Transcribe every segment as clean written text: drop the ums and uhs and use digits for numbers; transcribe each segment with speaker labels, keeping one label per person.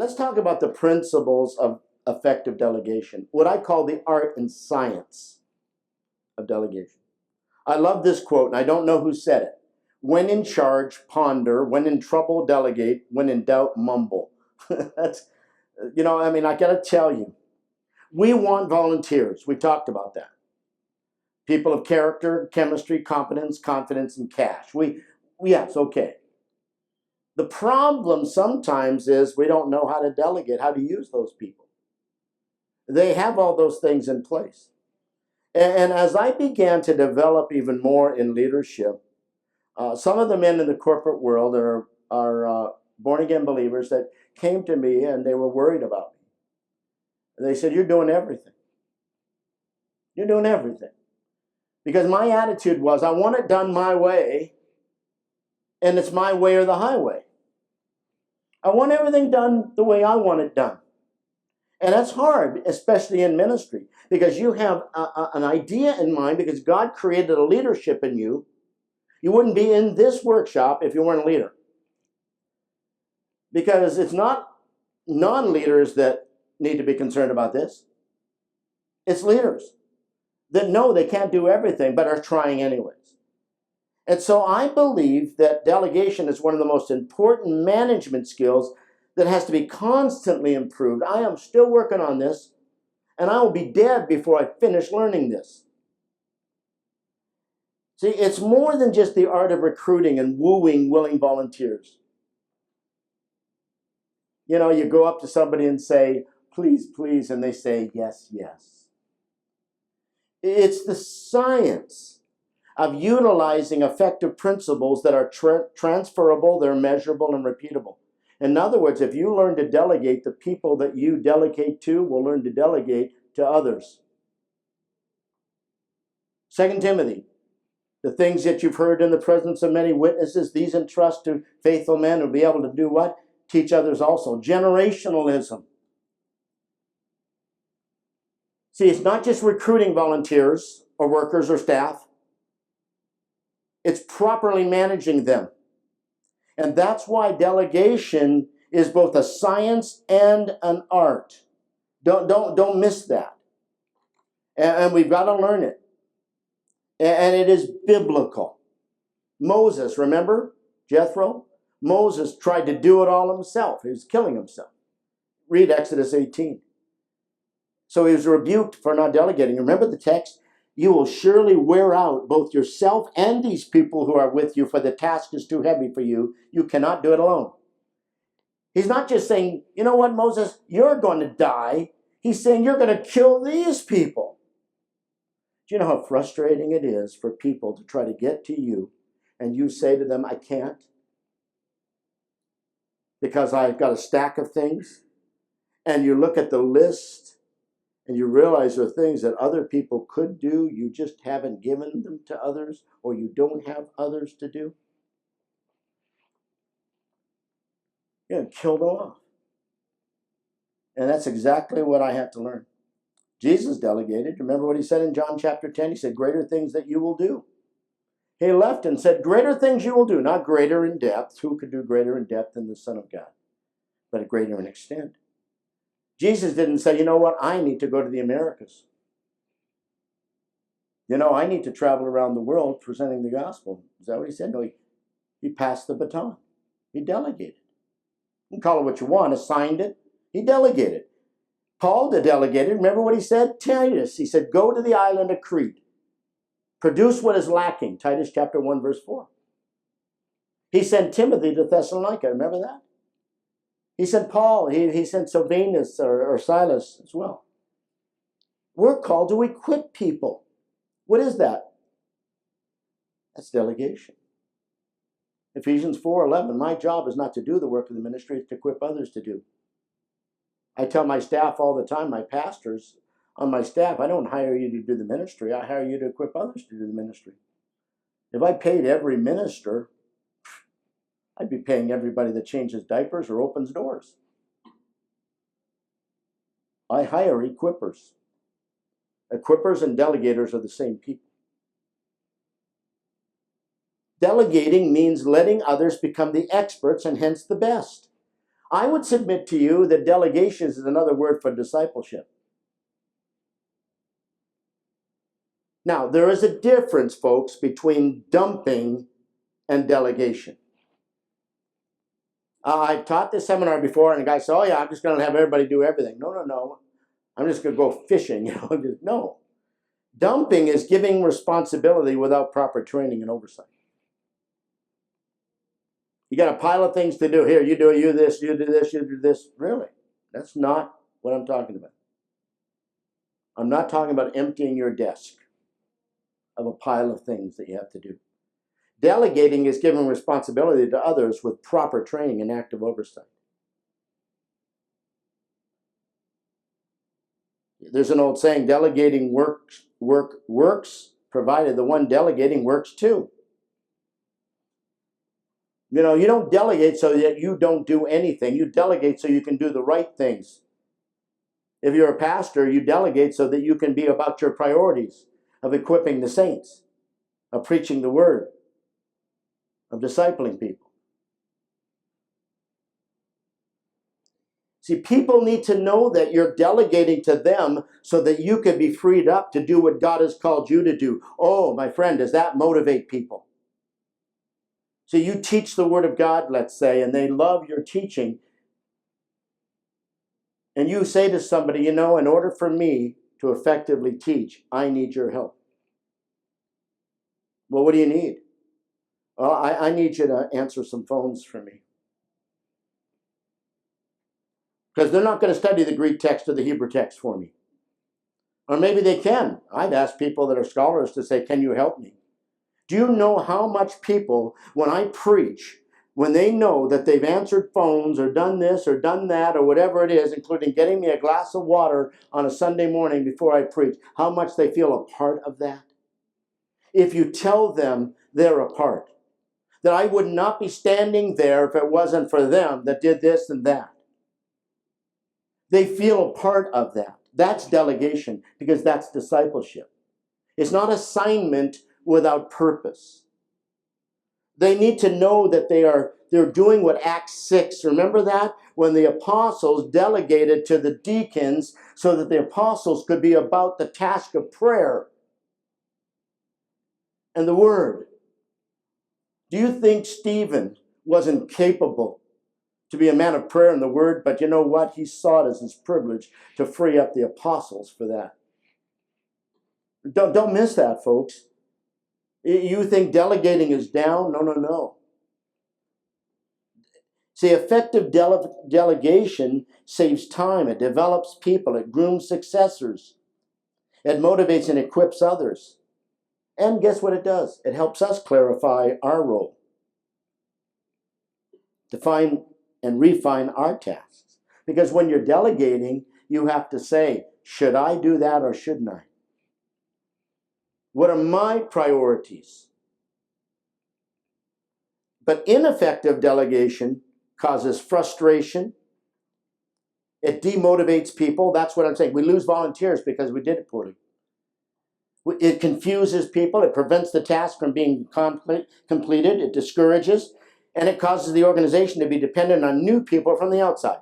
Speaker 1: let's talk about the principles of effective delegation, what I call the art and science of delegation. I love this quote, and I don't know who said it. When in charge, ponder. When in trouble, delegate. When in doubt, mumble. That's, I got to tell you, we want volunteers. We talked about that. People of character, chemistry, competence, confidence, and cash. Yes, okay. The problem sometimes is we don't know how to delegate, how to use those people. They have all those things in place. And as I began to develop even more in leadership, some of the men in the corporate world are born-again believers that came to me and they were worried about me. They said, you're doing everything. You're doing everything. Because my attitude was, I want it done my way, and it's my way or the highway. I want everything done the way I want it done. And that's hard, especially in ministry, because you have an idea in mind, because God created a leadership in you. You wouldn't be in this workshop if you weren't a leader. Because it's not non-leaders that need to be concerned about this. It's leaders that know they can't do everything, but are trying anyways. And so I believe that delegation is one of the most important management skills that has to be constantly improved. I am still working on this, and I will be dead before I finish learning this. See, it's more than just the art of recruiting and wooing willing volunteers. You go up to somebody and say, please, please, and they say, yes, yes. It's the science of utilizing effective principles that are transferable, they're measurable, and repeatable. In other words, if you learn to delegate, the people that you delegate to will learn to delegate to others. 2 Timothy, the things that you've heard in the presence of many witnesses, these entrust to faithful men who will be able to do what? Teach others also. Generationalism. See, it's not just recruiting volunteers or workers or staff. It's properly managing them. And that's why delegation is both a science and an art. Don't miss that. And we've got to learn it. And it is biblical. Moses, remember? Jethro? Moses tried to do it all himself. He was killing himself. Read Exodus 18. So he was rebuked for not delegating. Remember the text? You will surely wear out both yourself and these people who are with you, for the task is too heavy for you. You cannot do it alone. He's not just saying, you know what, Moses, you're going to die. He's saying you're going to kill these people. Do you know how frustrating it is for people to try to get to you and you say to them, I can't, because I've got a stack of things, and you look at the list and you realize there are things that other people could do, you just haven't given them to others, or you don't have others to do? You're killed off. And that's exactly what I had to learn. Jesus delegated. Remember what he said in John chapter 10? He said, greater things that you will do. He left and said, greater things you will do, not greater in depth. Who could do greater in depth than the Son of God? But greater in extent. Jesus didn't say, you know what, I need to go to the Americas. I need to travel around the world presenting the gospel. Is that what he said? No, he passed the baton. He delegated. You can call it what you want, assigned it. He delegated. Paul delegated. Remember what he said? Titus, he said, go to the island of Crete. Produce what is lacking. Titus chapter 1, verse 4. He sent Timothy to Thessalonica. Remember that? He sent Paul. He sent Silvanus or Silas as well. We're called to equip people. What is that? That's delegation. Ephesians 4:11, my job is not to do the work of the ministry, it's to equip others to do. I tell my staff all the time, my pastors on my staff, I don't hire you to do the ministry, I hire you to equip others to do the ministry. If I paid every minister, I'd be paying everybody that changes diapers or opens doors. I hire equippers. Equippers and delegators are the same people. Delegating means letting others become the experts and hence the best. I would submit to you that delegation is another word for discipleship. Now, there is a difference, folks, between dumping and delegation. I've taught this seminar before, and the guy said, oh, yeah, I'm just going to have everybody do everything. No. I'm just going to go fishing. No. Dumping is giving responsibility without proper training and oversight. You got a pile of things to do. Here, you do it, you this, you do this, you do this. Really? That's not what I'm talking about. I'm not talking about emptying your desk of a pile of things that you have to do. Delegating is giving responsibility to others with proper training and active oversight. There's an old saying, delegating works, provided the one delegating works too. You know, you don't delegate so that you don't do anything. You delegate so you can do the right things. If you're a pastor, you delegate so that you can be about your priorities of equipping the saints, of preaching the word, of discipling people. See, people need to know that you're delegating to them so that you can be freed up to do what God has called you to do. Oh, my friend, does that motivate people? So you teach the word of God, let's say, and they love your teaching. And you say to somebody, you know, in order for me to effectively teach, I need your help. Well, what do you need? Well, I need you to answer some phones for me. Because they're not going to study the Greek text or the Hebrew text for me. Or maybe they can. I've asked people that are scholars to say, can you help me? Do you know how much people, when I preach, when they know that they've answered phones or done this or done that or whatever it is, including getting me a glass of water on a Sunday morning before I preach, how much they feel a part of that? If you tell them they're a part, that I would not be standing there if it wasn't for them that did this and that. They feel a part of that. That's delegation, because that's discipleship. It's not assignment without purpose. They need to know that they're doing what Acts 6, remember that? When the apostles delegated to the deacons so that the apostles could be about the task of prayer and the word. Do you think Stephen wasn't capable to be a man of prayer and the word? But you know what? He saw it as his privilege to free up the apostles for that. Don't miss that, folks. You think delegating is down? No. See, effective delegation saves time. It develops people. It grooms successors. It motivates and equips others. And guess what it does? It helps us clarify our role, define and refine our tasks. Because when you're delegating, you have to say, should I do that or shouldn't I? What are my priorities? But ineffective delegation causes frustration. It demotivates people. That's what I'm saying. We lose volunteers because we did it poorly. It confuses people. It prevents the task from being completed. It discourages. And it causes the organization to be dependent on new people from the outside.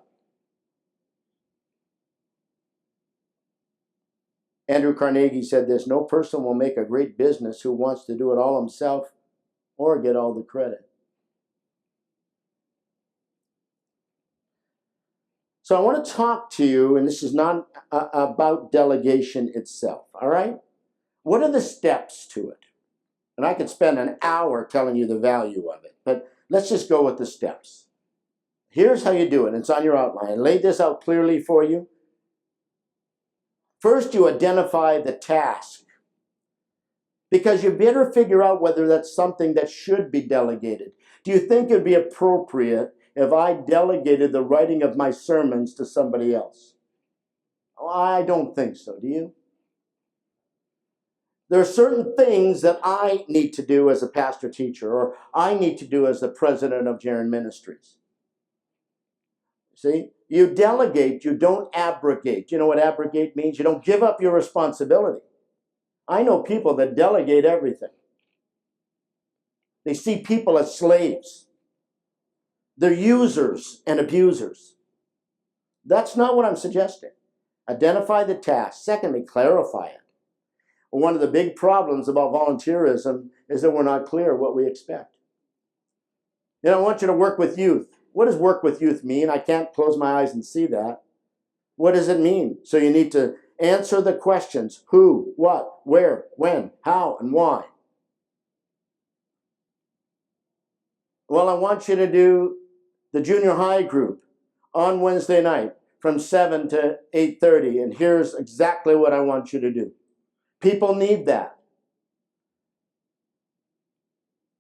Speaker 1: Andrew Carnegie said this, no person will make a great business who wants to do it all himself or get all the credit. So I want to talk to you, and this is not about delegation itself, all right? What are the steps to it? And I could spend an hour telling you the value of it, but let's just go with the steps. Here's how you do it. It's on your outline. I laid this out clearly for you. First, you identify the task, because you better figure out whether that's something that should be delegated. Do you think it would be appropriate if I delegated the writing of my sermons to somebody else? Well, I don't think so. Do you? There are certain things that I need to do as a pastor teacher, or I need to do as the president of Jaron Ministries. See? You delegate, you don't abrogate. You know what abrogate means? You don't give up your responsibility. I know people that delegate everything. They see people as slaves. They're users and abusers. That's not what I'm suggesting. Identify the task. Secondly, clarify it. One of the big problems about volunteerism is that we're not clear what we expect. I want you to work with youth. What does work with youth mean? I can't close my eyes and see that. What does it mean? So you need to answer the questions: who, what, where, when, how, and why. Well, I want you to do the junior high group on Wednesday night from 7 to 8:30, and here's exactly what I want you to do. People need that.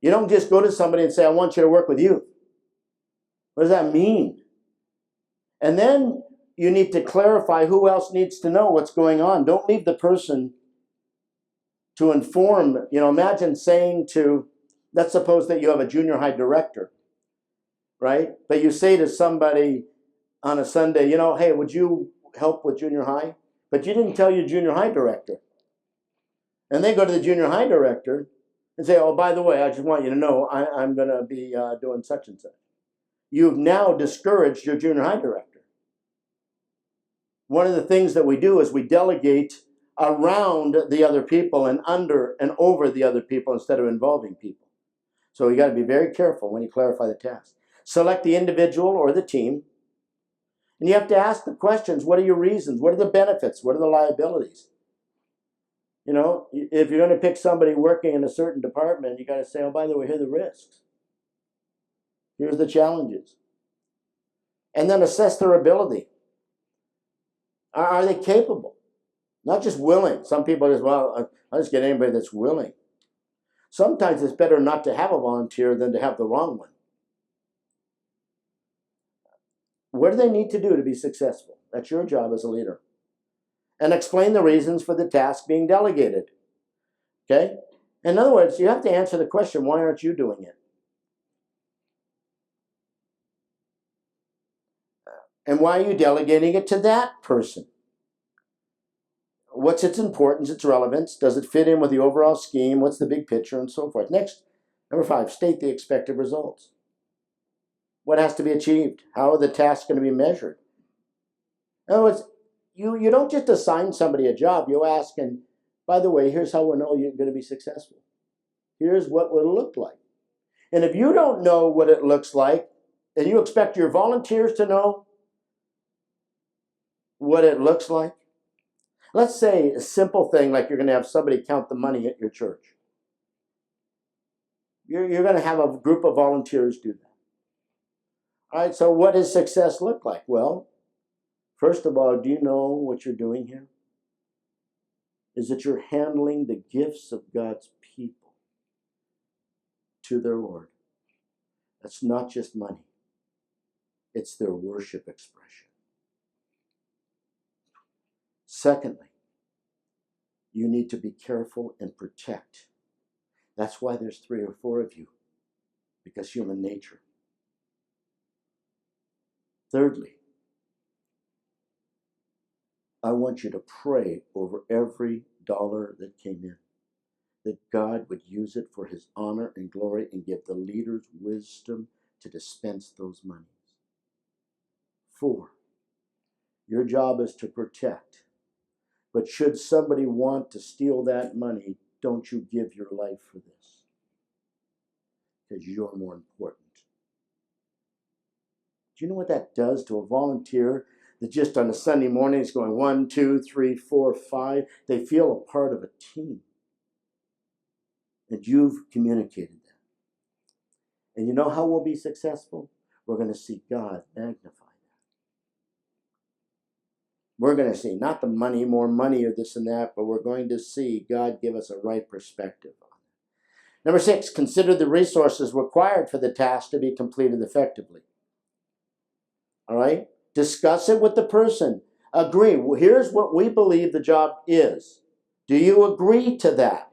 Speaker 1: You don't just go to somebody and say, I want you to work with youth. What does that mean? And then you need to clarify who else needs to know what's going on. Don't leave the person to inform. Imagine saying to, let's suppose that you have a junior high director, right? But you say to somebody on a Sunday, hey, would you help with junior high? But you didn't tell your junior high director. And they go to the junior high director and say, oh, by the way, I just want you to know I'm going to be doing such and such. You've now discouraged your junior high director. One of the things that we do is we delegate around the other people and under and over the other people instead of involving people. So you got to be very careful when you clarify the task. Select the individual or the team. And you have to ask the questions. What are your reasons? What are the benefits? What are the liabilities? If you're going to pick somebody working in a certain department, you got to say, oh, by the way, here are the risks. Here's the challenges. And then assess their ability. Are they capable? Not just willing. Some people just, well, I'll just get anybody that's willing. Sometimes it's better not to have a volunteer than to have the wrong one. What do they need to do to be successful? That's your job as a leader. And explain the reasons for the task being delegated. Okay? In other words, you have to answer the question, why aren't you doing it? And why are you delegating it to that person? What's its importance, its relevance? Does it fit in with the overall scheme? What's the big picture, and so forth? Next, number 5, state the expected results. What has to be achieved? How are the tasks going to be measured? In other words, you don't just assign somebody a job. You ask, and by the way, here's how we'll know you're going to be successful. Here's what it'll look like. And if you don't know what it looks like, and you expect your volunteers to know what it looks like, let's say a simple thing like you're going to have somebody count the money at your church. You're going to have a group of volunteers do that. All right, so what does success look like? Well, first of all, do you know what you're doing here? Is that you're handling the gifts of God's people to their Lord. That's not just money. It's their worship expression. Secondly, you need to be careful and protect. That's why there's 3 or 4 of you, because human nature. Thirdly, I want you to pray over every dollar that came in, that God would use it for his honor and glory and give the leaders wisdom to dispense those monies. 4, your job is to protect. But should somebody want to steal that money, don't you give your life for this, because you're more important. Do you know what that does to a volunteer that just on a Sunday morning is going 1, 2, 3, 4, 5? They feel a part of a team. And you've communicated that. And you know how we'll be successful? We're going to see God magnify that. We're going to see not the money, more money or this and that, but we're going to see God give us a right perspective on it. Number 6, consider the resources required for the task to be completed effectively. All right? Discuss it with the person. Agree. Well, here's what we believe the job is. Do you agree to that?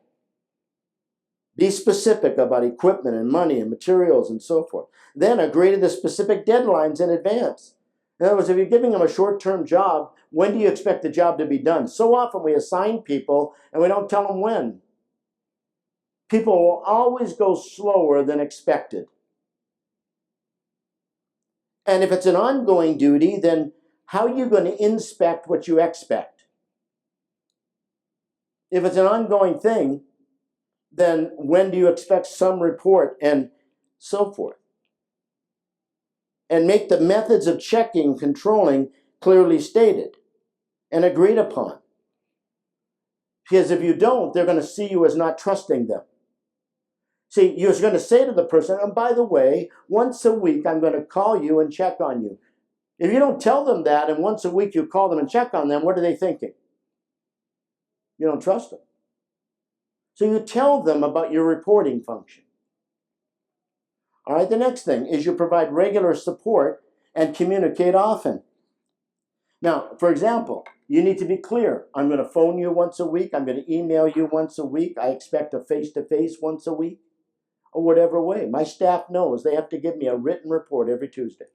Speaker 1: Be specific about equipment and money and materials and so forth. Then agree to the specific deadlines in advance. In other words, if you're giving them a short-term job, when do you expect the job to be done? So often we assign people and we don't tell them when. People will always go slower than expected. And if it's an ongoing duty, then how are you going to inspect what you expect? If it's an ongoing thing, then when do you expect some report and so forth? And make the methods of checking, controlling clearly stated and agreed upon. Because if you don't, they're going to see you as not trusting them. See, you're going to say to the person, and by the way, once a week I'm going to call you and check on you. If you don't tell them that, and once a week you call them and check on them, what are they thinking? You don't trust them. So you tell them about your reporting function. All right, the next thing is you provide regular support and communicate often. Now, for example, you need to be clear. I'm going to phone you once a week. I'm going to email you once a week. I expect a face-to-face once a week, or whatever way. My staff knows they have to give me a written report every Tuesday.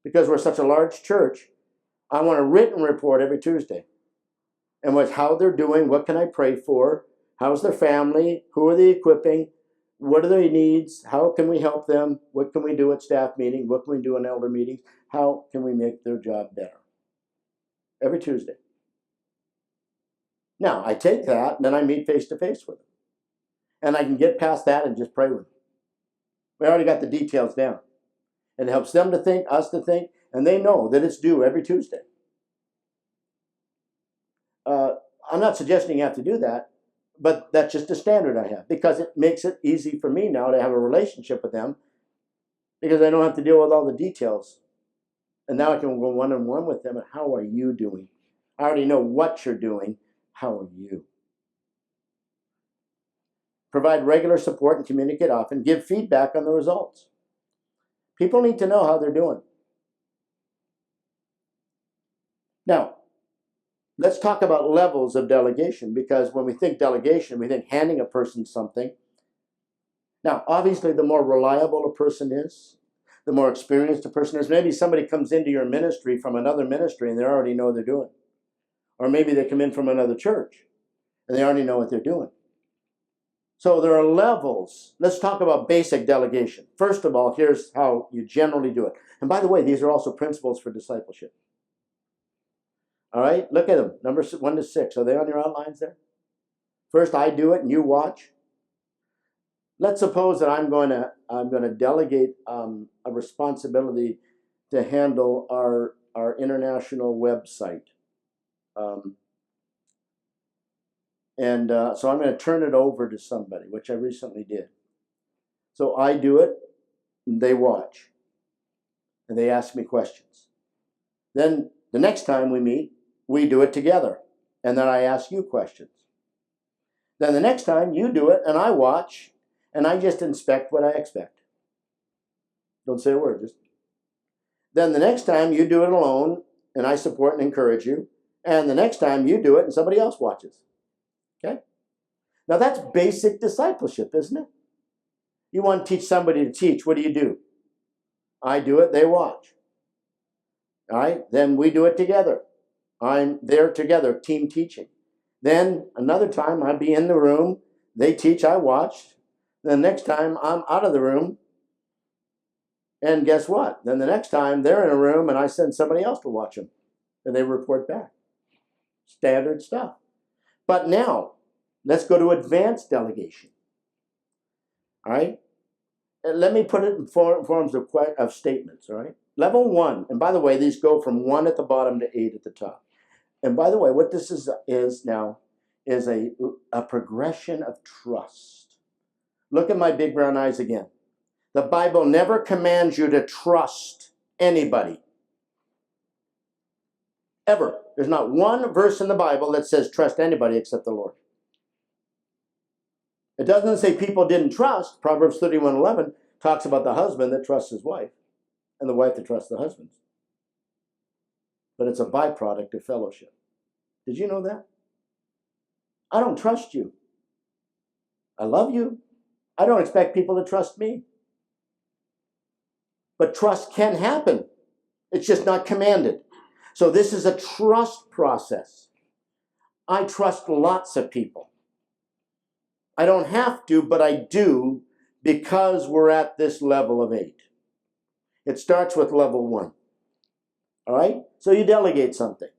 Speaker 1: Because we're such a large church, I want a written report every Tuesday. And with how they're doing, what can I pray for? How's their family? Who are they equipping? What are their needs? How can we help them? What can we do at staff meeting? What can we do in elder meetings? How can we make their job better? Every Tuesday. Now, I take that, and then I meet face-to-face with them. And I can get past that and just pray with them. We already got the details down. It helps them to think, us to think, and they know that it's due every Tuesday. I'm not suggesting you have to do that, but that's just a standard I have, because it makes it easy for me now to have a relationship with them, because I don't have to deal with all the details. And now I can go one-on-one with them, and how are you doing? I already know what you're doing. How are you? Provide regular support and communicate often. Give feedback on the results. People need to know how they're doing. Now, let's talk about levels of delegation, because when we think delegation, we think handing a person something. Now, obviously, the more reliable a person is, the more experienced a person is. Maybe somebody comes into your ministry from another ministry and they already know what they're doing. Or maybe they come in from another church and they already know what they're doing. So there are levels. Let's talk about basic delegation. First of all, here's how you generally do it. And by the way, these are also principles for discipleship. All right, look at them. Numbers 1 to 6. Are they on your outlines there? First, I do it and you watch. Let's suppose that I'm going to delegate a responsibility to handle our international website. So I'm going to turn it over to somebody, which I recently did. So I do it, and they watch, and they ask me questions. Then the next time we meet, we do it together, and then I ask you questions. Then the next time you do it, and I watch, and I just inspect what I expect. Don't say a word. Then the next time you do it alone, and I support and encourage you, and the next time you do it, and somebody else watches. Okay? Now that's basic discipleship, isn't it? You want to teach somebody to teach. What do? I do it, they watch. All right? Then we do it together. I'm there together, team teaching. Then another time I'd be in the room, they teach, I watch. The next time I'm out of the room, and guess what? Then the next time they're in a room and I send somebody else to watch them, and they report back. Standard stuff. But now, let's go to advanced delegation. All right? And let me put it in forms of statements, all right? Level 1, and by the way, these go from 1 at the bottom to 8 at the top. And by the way, what this is now is a progression of trust. Look at my big brown eyes again. The Bible never commands you to trust anybody. Ever. There's not one verse in the Bible that says trust anybody except the Lord. It doesn't say people didn't trust. Proverbs 31:11 talks about the husband that trusts his wife and the wife that trusts the husband. But it's a byproduct of fellowship. Did you know that? I don't trust you. I love you. I don't expect people to trust me. But trust can happen. It's just not commanded. So this is a trust process. I trust lots of people. I don't have to, but I do, because we're at this level of 8. It starts with level 1. All right? So you delegate something.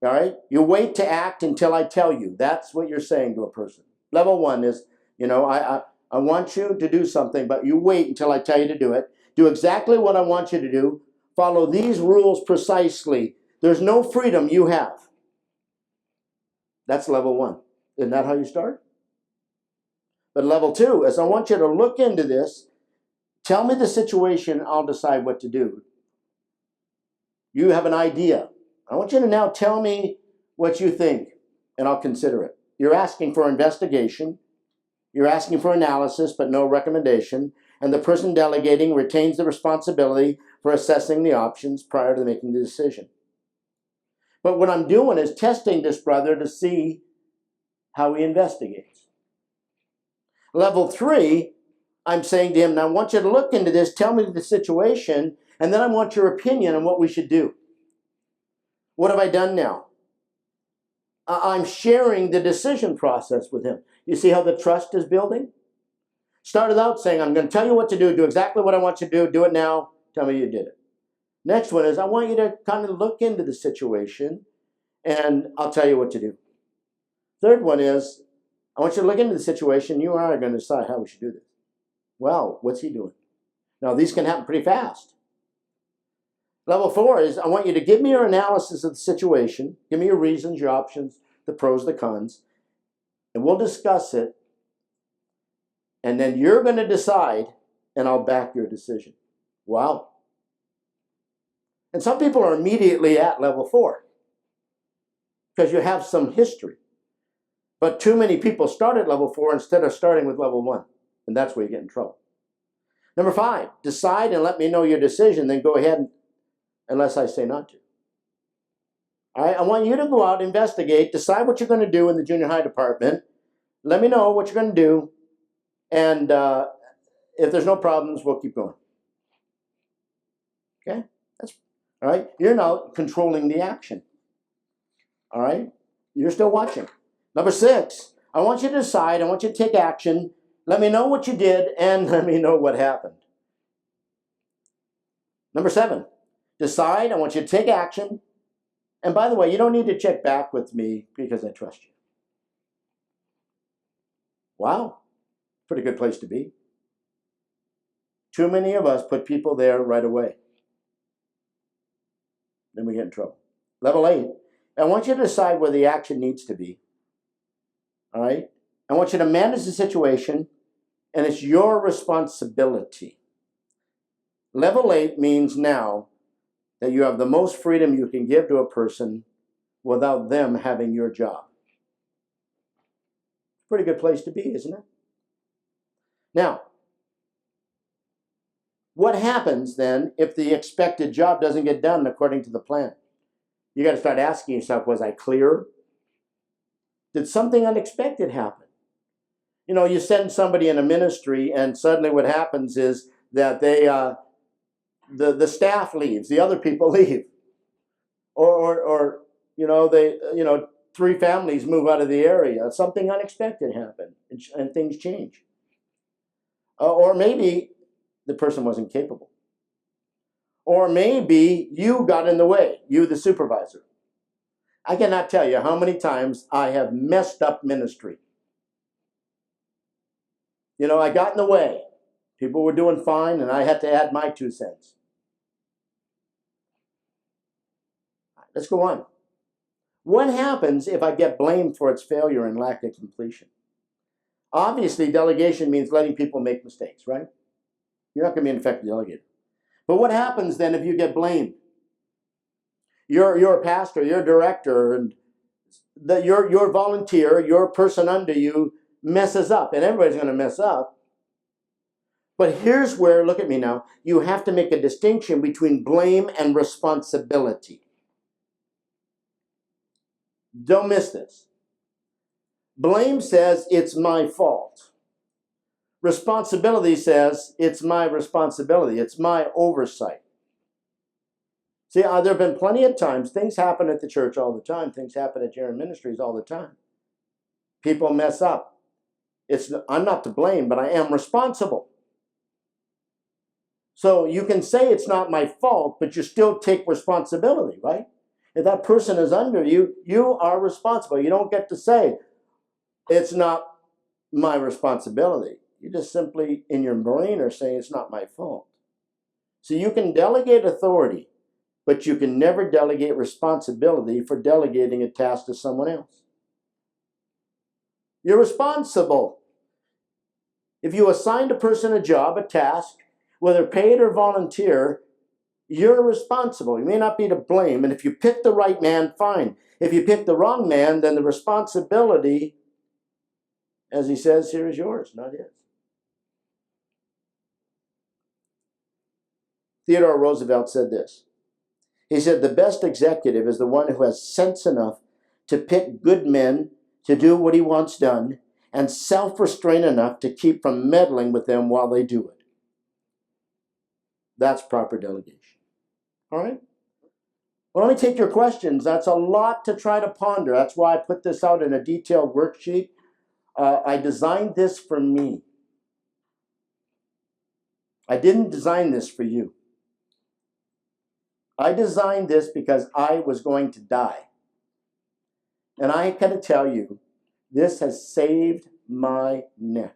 Speaker 1: All right? You wait to act until I tell you. That's what you're saying to a person. Level 1 is, I want you to do something, but you wait until I tell you to do it. Do exactly what I want you to do. Follow these rules precisely. There's no freedom you have. That's level 1. Isn't that how you start? But level 2 is I want you to look into this. Tell me the situation. I'll decide what to do. You have an idea. I want you to now tell me what you think, and I'll consider it. You're asking for investigation. You're asking for analysis, but no recommendation. And the person delegating retains the responsibility for assessing the options prior to making the decision. But what I'm doing is testing this brother to see how he investigates. Level 3, I'm saying to him, now I want you to look into this, tell me the situation, and then I want your opinion on what we should do. What have I done now? I'm sharing the decision process with him. You see how the trust is building? Started out saying, I'm going to tell you what to do exactly what I want you to do it now, tell me you did it. Next one is, I want you to kind of look into the situation, and I'll tell you what to do. Third one is, I want you to look into the situation, you and I are going to decide how we should do this. Well, what's he doing? Now, these can happen pretty fast. Level 4 is, I want you to give me your analysis of the situation, give me your reasons, your options, the pros, the cons, and we'll discuss it, and then you're going to decide, and I'll back your decision. Wow. And some people are immediately at level 4 because you have some history. But too many people start at level 4 instead of starting with level 1, and that's where you get in trouble. Number 5, decide and let me know your decision, then go ahead unless I say not to. All right, I want you to go out, investigate, decide what you're going to do in the junior high department. Let me know what you're going to do, and if there's no problems, we'll keep going. Okay? That's all right. You're now controlling the action. All right? You're still watching. Number 6, I want you to decide, I want you to take action. Let me know what you did, and let me know what happened. Number 7, decide, I want you to take action. And by the way, you don't need to check back with me because I trust you. Wow, pretty good place to be. Too many of us put people there right away. Then we get in trouble. Level 8, I want you to decide where the action needs to be. All right? I want you to manage the situation, and it's your responsibility. Level 8 means now that you have the most freedom you can give to a person without them having your job. Pretty good place to be, isn't it? Now, what happens then if the expected job doesn't get done according to the plan? You got to start asking yourself, was I clear? Did something unexpected happen? You know, you send somebody in a ministry, and suddenly what happens is that the staff leaves, the other people leave, or 3 families move out of the area. Something unexpected happened, and things change. Or maybe the person wasn't capable. Or maybe you got in the way, you the supervisor. I cannot tell you how many times I have messed up ministry. You know, I got in the way. People were doing fine, and I had to add my 2 cents. Let's go on. What happens if I get blamed for its failure and lack of completion? Obviously, delegation means letting people make mistakes, right? You're not going to be an effective delegator. But what happens then if you get blamed? You're a pastor, you're a director, and your volunteer, your person under you messes up, and everybody's going to mess up. But here's where, look at me now, you have to make a distinction between blame and responsibility. Don't miss this. Blame says it's my fault. Responsibility says it's my responsibility. It's my oversight. See, there have been plenty of times, things happen at the church all the time. Things happen at your ministries all the time. People mess up. I'm not to blame, but I am responsible. So you can say it's not my fault, but you still take responsibility, right? If that person is under you, you are responsible. You don't get to say, it's not my responsibility. You just simply, in your brain, are saying it's not my fault. So you can delegate authority, but you can never delegate responsibility for delegating a task to someone else. You're responsible. If you assign a person a job, a task, whether paid or volunteer, you're responsible. You may not be to blame. And if you pick the right man, fine. If you pick the wrong man, then the responsibility, as he says here, is yours, not his. Theodore Roosevelt said this. He said, the best executive is the one who has sense enough to pick good men to do what he wants done, and self-restraint enough to keep from meddling with them while they do it. That's proper delegation. All right? Well, let me take your questions. That's a lot to try to ponder. That's why I put this out in a detailed worksheet. I designed this for me. I didn't design this for you. I designed this because I was going to die. And I got to tell you, this has saved my neck.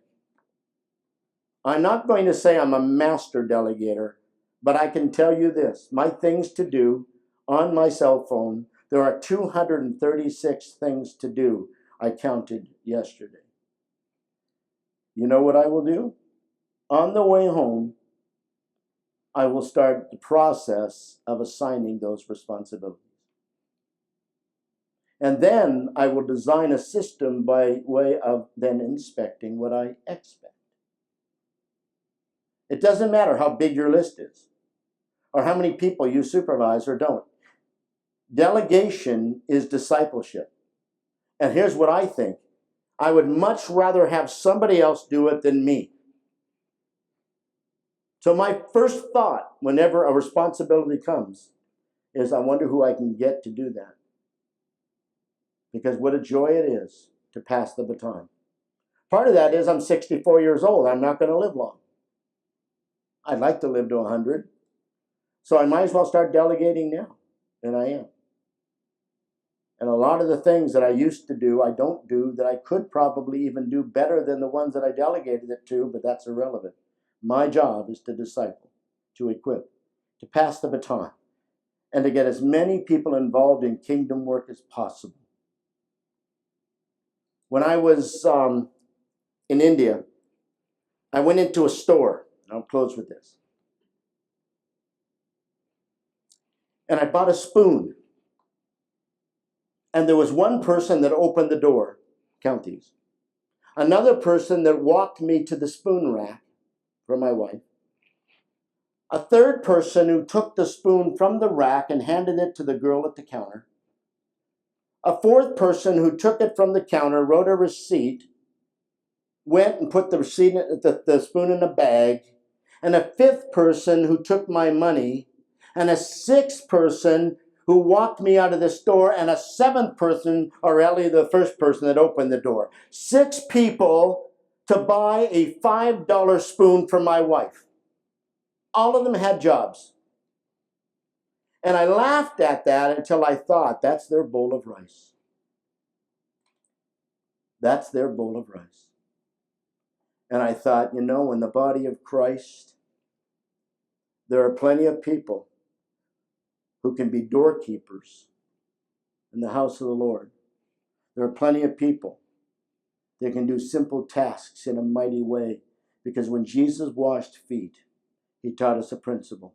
Speaker 1: I'm not going to say I'm a master delegator, but I can tell you this. My things to do on my cell phone, there are 236 things to do. I counted yesterday. You know what I will do? On the way home, I will start the process of assigning those responsibilities. And then I will design a system by way of then inspecting what I expect. It doesn't matter how big your list is or how many people you supervise or don't. Delegation is discipleship. And here's what I think. I would much rather have somebody else do it than me. So my first thought whenever a responsibility comes is I wonder who I can get to do that. Because what a joy it is to pass the baton. Part of that is I'm 64 years old. I'm not going to live long. I'd like to live to 100. So I might as well start delegating now. And I am. And a lot of the things that I used to do, I don't do, that I could probably even do better than the ones that I delegated it to, but that's irrelevant. My job is to disciple, to equip, to pass the baton, and to get as many people involved in kingdom work as possible. When I was in India, I went into a store. I'll close with this. And I bought a spoon. And there was one person that opened the door. Count these. Another person that walked me to the spoon rack for my wife. A third person who took the spoon from the rack and handed it to the girl at the counter. A fourth person who took it from the counter, wrote a receipt, went and put the receipt, the spoon in a bag, and a fifth person who took my money, and a sixth person who walked me out of the store, and a seventh person, or really the first person that opened the door. 6 people to buy a $5 spoon for my wife. All of them had jobs. And I laughed at that until I thought, that's their bowl of rice. That's their bowl of rice. And I thought, you know, in the body of Christ, there are plenty of people who can be doorkeepers in the house of the Lord. There are plenty of people that can do simple tasks in a mighty way. Because when Jesus washed feet, he taught us a principle.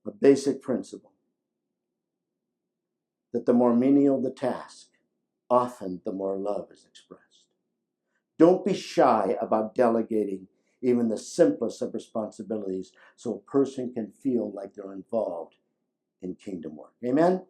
Speaker 1: A basic principle. That the more menial the task, often the more love is expressed. Don't be shy about delegating even the simplest of responsibilities so a person can feel like they're involved in kingdom work. Amen?